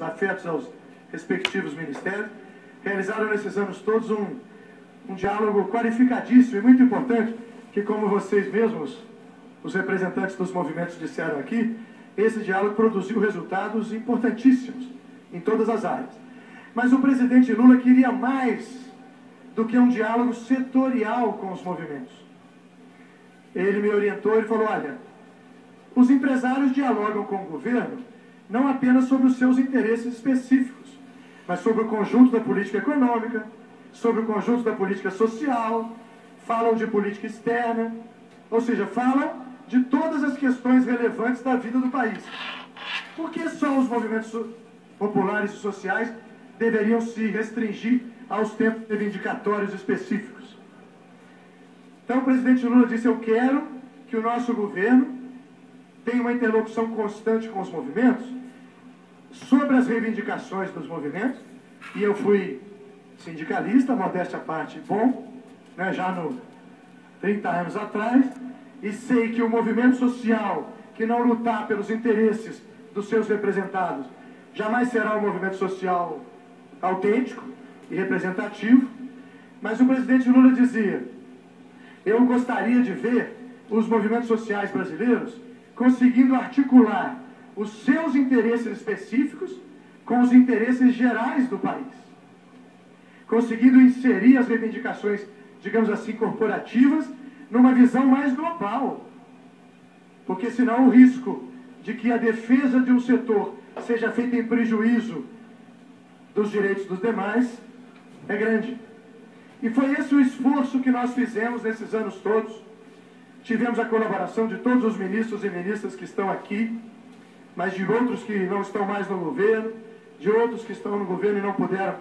afetos aos respectivos ministérios, realizaram nesses anos todos um diálogo qualificadíssimo e muito importante, que, como vocês mesmos, os representantes dos movimentos, disseram aqui, esse diálogo produziu resultados importantíssimos em todas as áreas. Mas o presidente Lula queria mais do que um diálogo setorial com os movimentos. Ele me orientou e falou: olha, os empresários dialogam com o governo não apenas sobre os seus interesses específicos, mas sobre o conjunto da política econômica, sobre o conjunto da política social, falam de política externa, ou seja, falam de todas as questões relevantes da vida do país. Por que só os movimentos populares e sociais deveriam se restringir aos tempos reivindicatórios específicos? Então o presidente Lula disse: eu quero que o nosso governo tenha uma interlocução constante com os movimentos sobre as reivindicações dos movimentos, e eu fui sindicalista, modéstia à parte, bom, né, já no 30 anos atrás, e sei que o movimento social que não lutar pelos interesses dos seus representados jamais será um movimento social autêntico e representativo. Mas o presidente Lula dizia: eu gostaria de ver os movimentos sociais brasileiros conseguindo articular os seus interesses específicos com os interesses gerais do país, conseguindo inserir as reivindicações, digamos assim, corporativas, numa visão mais global, porque senão o risco de que a defesa de um setor seja feita em prejuízo dos direitos dos demais é grande. E foi esse o esforço que nós fizemos nesses anos todos. Tivemos a colaboração de todos os ministros e ministras que estão aqui, mas de outros que não estão mais no governo, de outros que estão no governo e não puderam,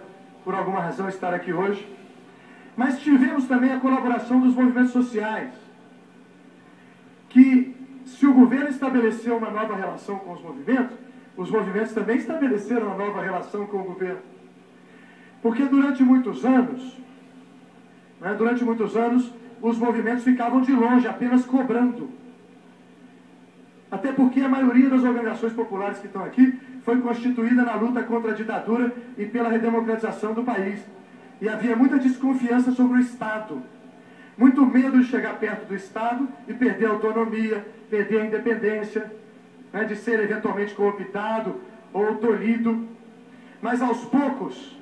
por alguma razão, estar aqui hoje. Mas tivemos também a colaboração dos movimentos sociais, que, se o governo estabeleceu uma nova relação com os movimentos também estabeleceram uma nova relação com o governo. Porque durante muitos anos, os movimentos ficavam de longe, apenas cobrando. Até porque a maioria das organizações populares que estão aqui foi constituída na luta contra a ditadura e pela redemocratização do país. E havia muita desconfiança sobre o Estado, muito medo de chegar perto do Estado e perder a autonomia, perder a independência, né, de ser eventualmente cooptado ou tolhido. Mas aos poucos,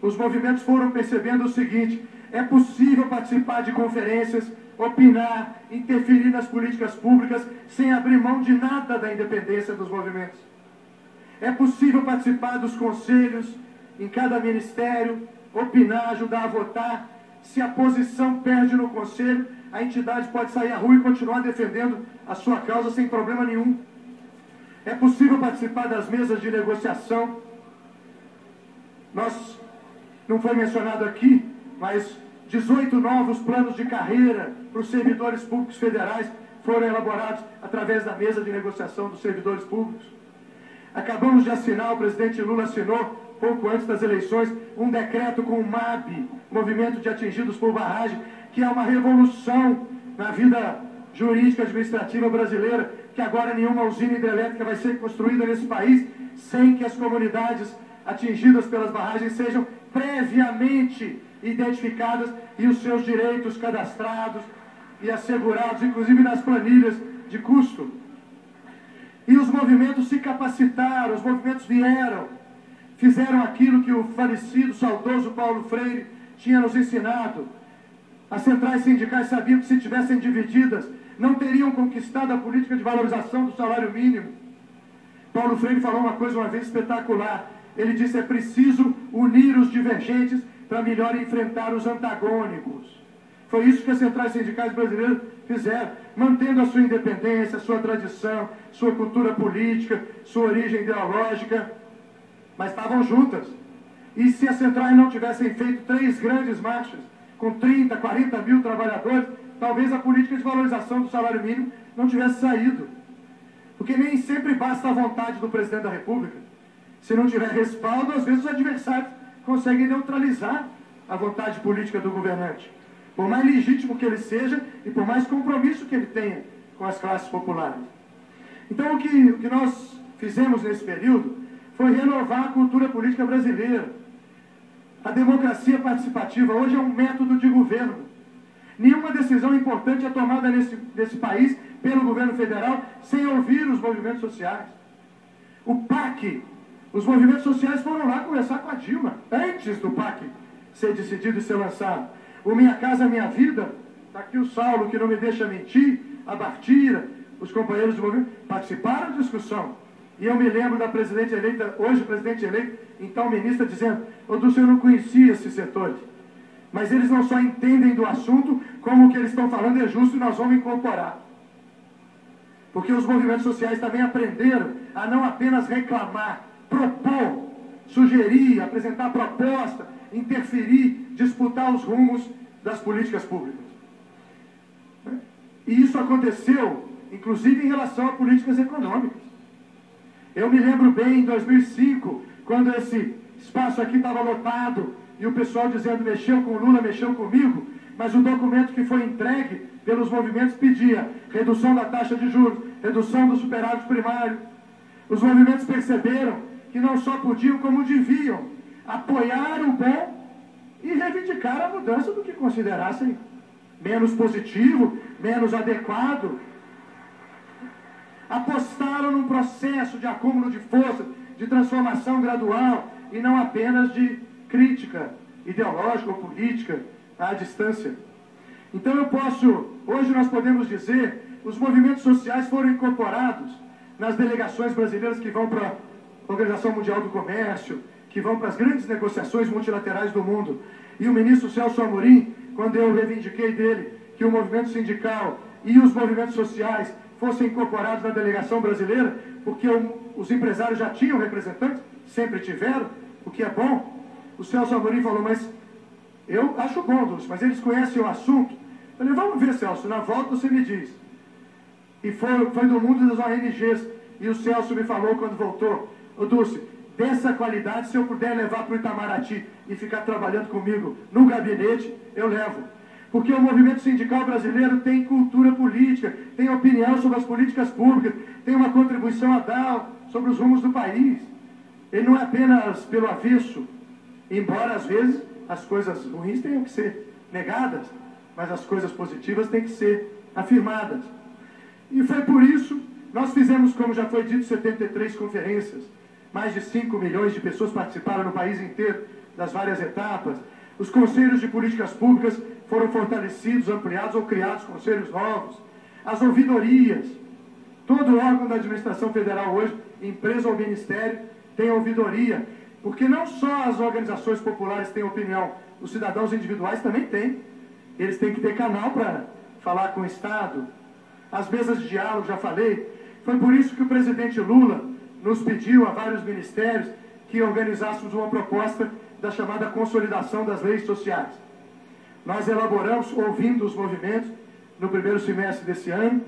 os movimentos foram percebendo o seguinte: é possível participar de conferências, opinar, interferir nas políticas públicas sem abrir mão de nada da independência dos movimentos. É possível participar dos conselhos em cada ministério, opinar, ajudar a votar. Se a posição perde no conselho, a entidade pode sair à rua e continuar defendendo a sua causa sem problema nenhum. É possível participar das mesas de negociação. Não foi mencionado aqui, mas 18 novos planos de carreira para os servidores públicos federais foram elaborados através da mesa de negociação dos servidores públicos. Acabamos de assinar, o presidente Lula assinou, pouco antes das eleições, um decreto com o MAB, Movimento de Atingidos por Barragem, que é uma revolução na vida jurídica administrativa brasileira, que agora nenhuma usina hidrelétrica vai ser construída nesse país sem que as comunidades atingidas pelas barragens sejam previamente identificadas e os seus direitos cadastrados e assegurados, inclusive nas planilhas de custo. E os movimentos se capacitaram, os movimentos vieram, fizeram aquilo que o falecido, saudoso Paulo Freire tinha nos ensinado. As centrais sindicais sabiam que, se tivessem divididas, não teriam conquistado a política de valorização do salário mínimo. Paulo Freire falou uma coisa uma vez espetacular. Ele disse: é preciso unir os divergentes para melhor enfrentar os antagônicos. Foi isso que as centrais sindicais brasileiras fizeram, mantendo a sua independência, a sua tradição, sua cultura política, sua origem ideológica, mas estavam juntas. E se as centrais não tivessem feito 3 grandes marchas, com 30, 40 mil trabalhadores, talvez a política de valorização do salário mínimo não tivesse saído. Porque nem sempre basta a vontade do presidente da República. Se não tiver respaldo, às vezes os adversários conseguem neutralizar a vontade política do governante, por mais legítimo que ele seja e por mais compromisso que ele tenha com as classes populares. Então, o que nós fizemos nesse período foi renovar a cultura política brasileira. A democracia participativa hoje é um método de governo. Nenhuma decisão importante é tomada nesse país pelo governo federal sem ouvir os movimentos sociais. O PAC, os movimentos sociais foram lá conversar com a Dilma, antes do PAC ser decidido e ser lançado. O Minha Casa Minha Vida, está aqui o Saulo, que não me deixa mentir, a Bartira, os companheiros do movimento, participaram da discussão. E eu me lembro da presidente eleita, hoje presidente eleita, então ministra, dizendo: ô Dulce, eu não conhecia esses setores, mas eles não só entendem do assunto, como o que eles estão falando é justo e nós vamos incorporar. Porque os movimentos sociais também aprenderam a não apenas reclamar, propor, sugerir, apresentar proposta, interferir, disputar os rumos das políticas públicas. E isso aconteceu, inclusive, em relação a políticas econômicas. Eu me lembro bem, em 2005, quando esse espaço aqui estava lotado, e o pessoal dizendo: mexeu com Lula, mexeu comigo, mas o documento que foi entregue pelos movimentos pedia redução da taxa de juros, redução do superávit primário. Os movimentos perceberam que não só podiam, como deviam apoiar o bom e reivindicar a mudança do que considerassem menos positivo, menos adequado. Apostaram num processo de acúmulo de força, de transformação gradual, e não apenas de crítica ideológica ou política à distância. Então hoje nós podemos dizer, os movimentos sociais foram incorporados nas delegações brasileiras que vão para a Organização Mundial do Comércio, que vão para as grandes negociações multilaterais do mundo. E o ministro Celso Amorim, quando eu reivindiquei dele que o movimento sindical e os movimentos sociais fossem incorporados na delegação brasileira, porque os empresários já tinham representantes, sempre tiveram, o que é bom. O Celso Amorim falou: mas eu acho bom, Dulce, mas eles conhecem o assunto. Eu falei: vamos ver, Celso, na volta você me diz. E foi do mundo das ONGs, e o Celso me falou quando voltou: ô Dulce, dessa qualidade, se eu puder levar para o Itamaraty e ficar trabalhando comigo no gabinete, eu levo. Porque o movimento sindical brasileiro tem cultura política, tem opinião sobre as políticas públicas, tem uma contribuição a dar sobre os rumos do país. Ele não é apenas pelo avesso, embora às vezes as coisas ruins tenham que ser negadas, mas as coisas positivas têm que ser afirmadas. E foi por isso, nós fizemos, como já foi dito, 73 conferências, mais de 5 milhões de pessoas participaram no país inteiro das várias etapas. Os conselhos de políticas públicas foram fortalecidos, ampliados ou criados conselhos novos. As ouvidorias, todo órgão da administração federal hoje, empresa ou ministério, tem ouvidoria, porque não só as organizações populares têm opinião, os cidadãos individuais também têm. Eles têm que ter canal para falar com o Estado. As mesas de diálogo, já falei. Foi por isso que o presidente Lula nos pediu a vários ministérios que organizássemos uma proposta da chamada consolidação das leis sociais. Nós elaboramos, ouvindo os movimentos, no primeiro semestre desse ano,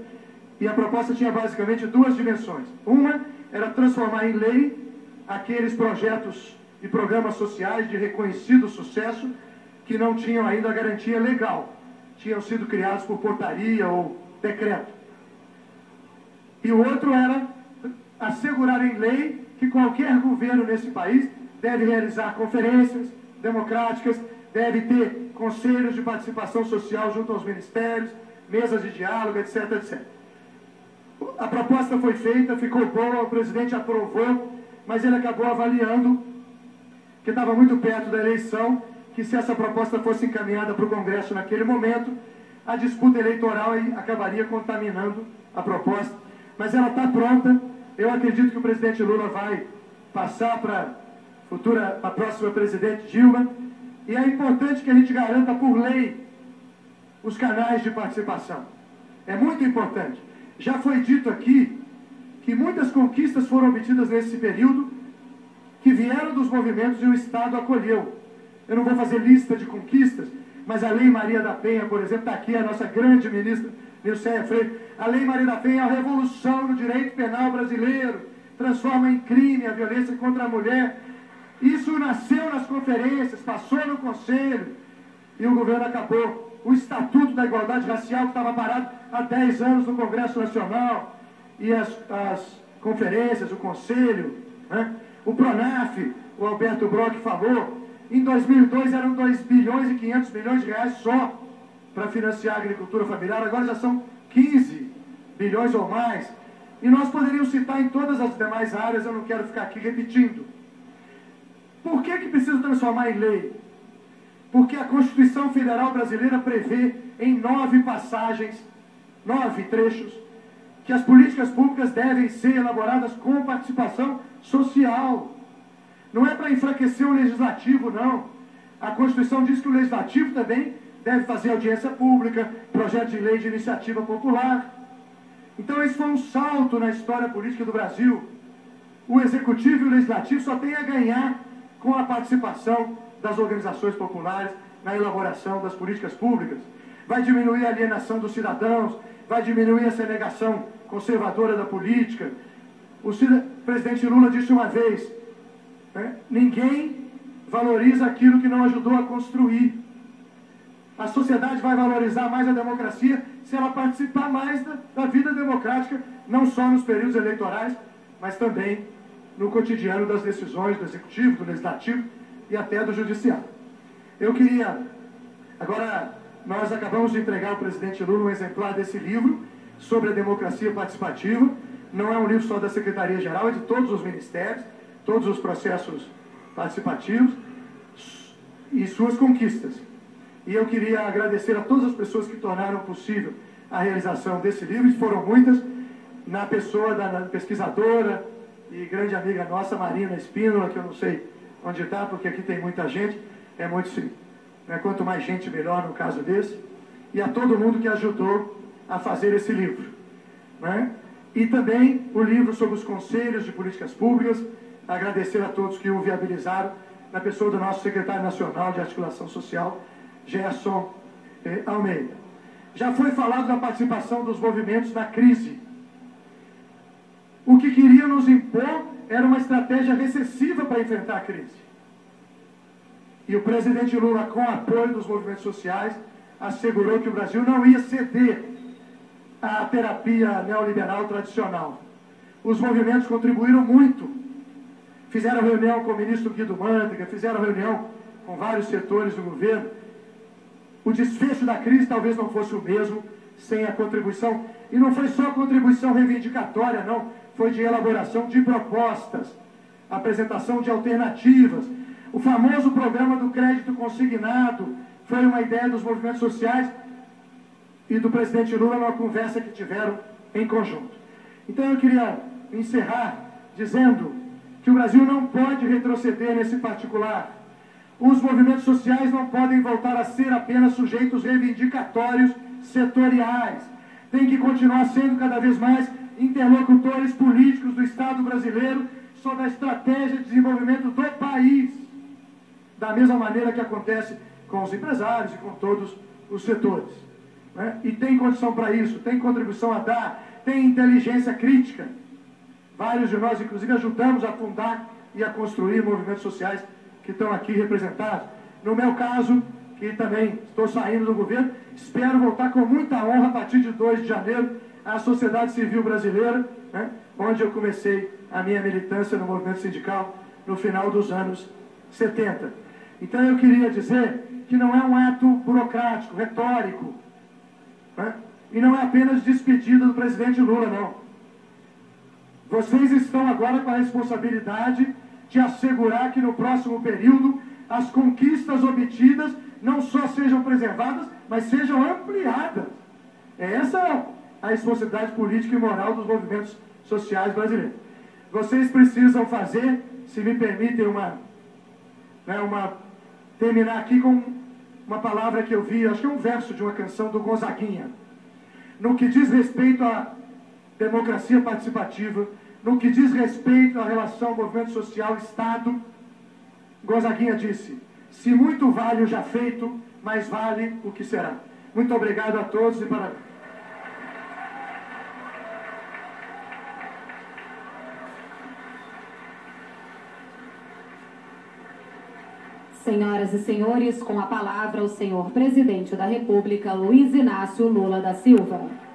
e a proposta tinha basicamente duas dimensões. Uma era transformar em lei aqueles projetos e programas sociais de reconhecido sucesso que não tinham ainda a garantia legal, tinham sido criados por portaria ou decreto. E o outro era assegurar em lei que qualquer governo nesse país deve realizar conferências democráticas, deve ter conselhos de participação social junto aos ministérios, mesas de diálogo, etc, etc. A proposta foi feita, ficou boa, o presidente aprovou, mas ele acabou avaliando, que estava muito perto da eleição, que se essa proposta fosse encaminhada para o Congresso naquele momento, a disputa eleitoral acabaria contaminando a proposta. Mas ela está pronta. Eu acredito que o presidente Lula vai passar para a próxima presidente Dilma, e é importante que a gente garanta por lei os canais de participação. É muito importante. Já foi dito aqui que muitas conquistas foram obtidas nesse período que vieram dos movimentos e o Estado acolheu. Eu não vou fazer lista de conquistas, mas a Lei Maria da Penha, por exemplo, está aqui a nossa grande ministra Nilceia Freire. A Lei Maria da Penha é a revolução no direito penal brasileiro, transforma em crime a violência contra a mulher. Isso nasceu nas conferências, passou no Conselho e o governo acabou. O Estatuto da Igualdade Racial, que estava parado há 10 anos no Congresso Nacional, e as conferências, o Conselho, né? o Pronaf, o Alberto Brock falou, em 2002 eram 2 bilhões e 500 milhões de reais só para financiar a agricultura familiar, agora já são 15 bilhões ou mais. E nós poderíamos citar em todas as demais áreas, eu não quero ficar aqui repetindo. Por que precisa transformar em lei? Porque a Constituição Federal Brasileira prevê em 9 passagens, 9 trechos, que as políticas públicas devem ser elaboradas com participação social. Não é para enfraquecer o legislativo, não. A Constituição diz que o legislativo também deve fazer audiência pública, projeto de lei de iniciativa popular. Então isso foi um salto na história política do Brasil. O executivo e o legislativo só têm a ganhar com a participação das organizações populares na elaboração das políticas públicas. Vai diminuir a alienação dos cidadãos, vai diminuir essa negação conservadora da política. O presidente Lula disse uma vez, ninguém valoriza aquilo que não ajudou a construir. A sociedade vai valorizar mais a democracia se ela participar mais da vida democrática, não só nos períodos eleitorais, mas também no cotidiano das decisões do Executivo, do Legislativo e até do Judiciário. Eu queria... Agora, nós acabamos de entregar ao presidente Lula um exemplar desse livro sobre a democracia participativa. Não é um livro só da Secretaria-Geral, é de todos os ministérios, todos os processos participativos e suas conquistas. E eu queria agradecer a todas as pessoas que tornaram possível a realização desse livro, e foram muitas, na pessoa da pesquisadora e grande amiga nossa, Marina Espínola, que eu não sei onde está, porque aqui tem muita gente, é muito sim. Quanto mais gente, melhor no caso desse. E a todo mundo que ajudou a fazer esse livro. E também o livro sobre os conselhos de políticas públicas, agradecer a todos que o viabilizaram, na pessoa do nosso secretário nacional de articulação social, Gerson Almeida. Já foi falado da participação dos movimentos na crise. O que queriam nos impor era uma estratégia recessiva para enfrentar a crise. E o presidente Lula, com o apoio dos movimentos sociais, assegurou que o Brasil não ia ceder à terapia neoliberal tradicional. Os movimentos contribuíram muito. Fizeram reunião com o ministro Guido Mantega, fizeram reunião com vários setores do governo. O desfecho da crise talvez não fosse o mesmo sem a contribuição, e não foi só contribuição reivindicatória, não, foi de elaboração de propostas, apresentação de alternativas. O famoso programa do crédito consignado foi uma ideia dos movimentos sociais e do presidente Lula numa conversa que tiveram em conjunto. Então eu queria encerrar dizendo que o Brasil não pode retroceder nesse particular. Os movimentos sociais não podem voltar a ser apenas sujeitos reivindicatórios setoriais. Tem que continuar sendo cada vez mais interlocutores políticos do Estado brasileiro sobre a estratégia de desenvolvimento do país. Da mesma maneira que acontece com os empresários e com todos os setores. E tem condição para isso, tem contribuição a dar, tem inteligência crítica. Vários de nós, inclusive, ajudamos a fundar e a construir movimentos sociais que estão aqui representados. No meu caso, que também estou saindo do governo, espero voltar com muita honra a partir de 2 de janeiro à sociedade civil brasileira, onde eu comecei a minha militância no movimento sindical no final dos anos 70. Então eu queria dizer que não é um ato burocrático, retórico, e não é apenas despedida do presidente Lula, não. Vocês estão agora com a responsabilidade de assegurar que no próximo período as conquistas obtidas não só sejam preservadas, mas sejam ampliadas. É essa a responsabilidade política e moral dos movimentos sociais brasileiros. Vocês precisam fazer, se me permitem terminar aqui com uma palavra que eu vi, acho que é um verso de uma canção do Gonzaguinha. No que diz respeito à democracia participativa, no que diz respeito à relação movimento social-Estado, Gonzaguinha disse: se muito vale o já feito, mais vale o que será. Muito obrigado a todos e parabéns. Senhoras e senhores, com a palavra o senhor presidente da República, Luiz Inácio Lula da Silva.